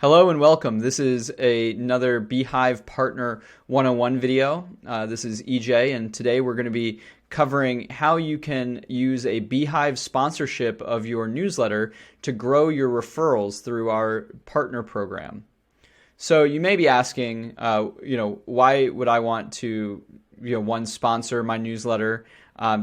Hello and welcome. This is another Beehiiv Partner 101 video. This is EJ, and today we're going to be covering how you can use a Beehiiv sponsorship of your newsletter to grow your referrals through our partner program. So you may be asking, why would I want to, one, sponsor my newsletter?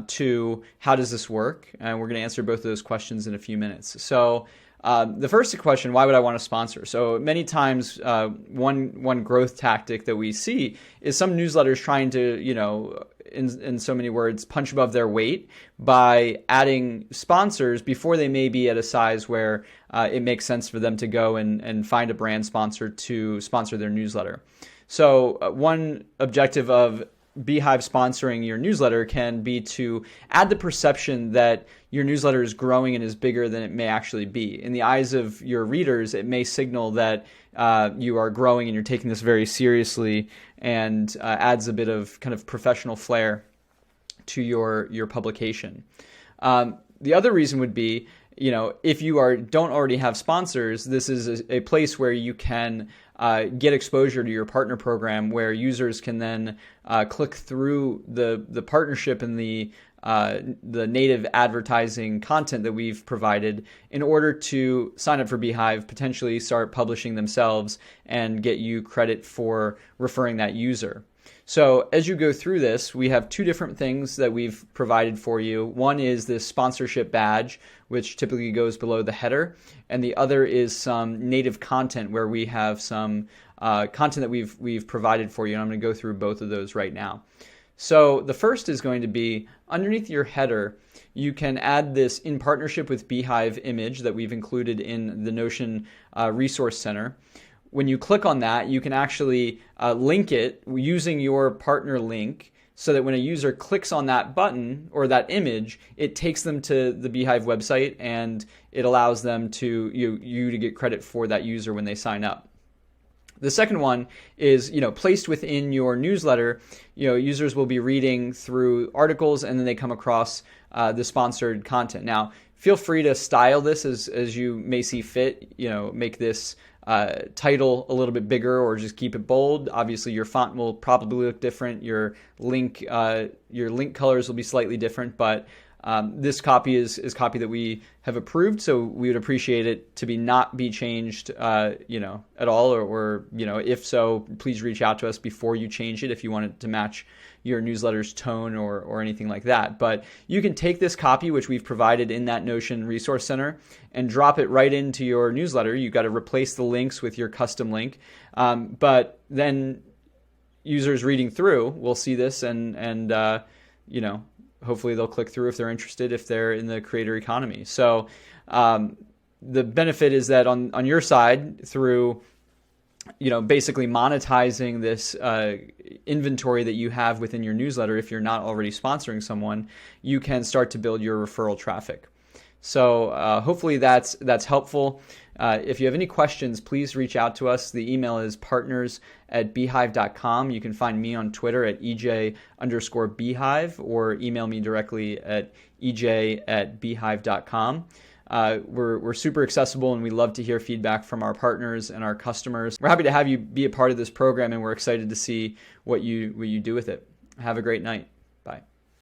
Two, how does this work? And we're going to answer both of those questions in a few minutes. So the first question, why would I want to sponsor? So many times, one growth tactic that we see is some newsletters trying to, in so many words, punch above their weight by adding sponsors before they may be at a size where it makes sense for them to go and find a brand sponsor to sponsor their newsletter. So one objective of Beehiiv sponsoring your newsletter can be to add the perception that your newsletter is growing and is bigger than it may actually be. In the eyes of your readers, it may signal that you are growing and you're taking this very seriously, and adds a bit of kind of professional flair to your publication. The other reason would be, if you don't already have sponsors, this is a place where you can get exposure to your partner program, where users can then click through the partnership and the native advertising content that we've provided in order to sign up for Beehiiv, potentially start publishing themselves, and get you credit for referring that user. So as you go through this, we have two different things that we've provided for you. One is this sponsorship badge, which typically goes below the header, and the other is some native content where we have some content that we've provided for you, and I'm going to go through both of those right now. So the first is going to be underneath your header, you can add this in partnership with Beehiiv image that we've included in the Notion Resource Center. When you click on that, you can actually link it using your partner link, so that when a user clicks on that button or that image, it takes them to the Beehiiv website, and it allows them to you to get credit for that user when they sign up. The second one is, placed within your newsletter. Users will be reading through articles, and then they come across the sponsored content. Now, feel free to style this as you may see fit. Make this title a little bit bigger, or just keep it bold. Obviously, your font will probably look different. Your link colors will be slightly different, but this copy is copy that we have approved, so we would appreciate it to not be changed, at all, or if so, please reach out to us before you change it if you want it to match your newsletter's tone or anything like that. But you can take this copy, which we've provided in that Notion Resource Center, and drop it right into your newsletter. You've got to replace the links with your custom link, but then users reading through will see this, and hopefully they'll click through if they're interested, if they're in the creator economy. So the benefit is that on your side, through basically monetizing this inventory that you have within your newsletter, if you're not already sponsoring someone, you can start to build your referral traffic. So hopefully that's helpful. If you have any questions, please reach out to us. The email is partners@beehiiv.com. You can find me on Twitter at EJ_Beehiiv, or email me directly at EJ@beehiiv.com. We're super accessible, and we love to hear feedback from our partners and our customers. We're happy to have you be a part of this program, and we're excited to see what you do with it. Have a great night.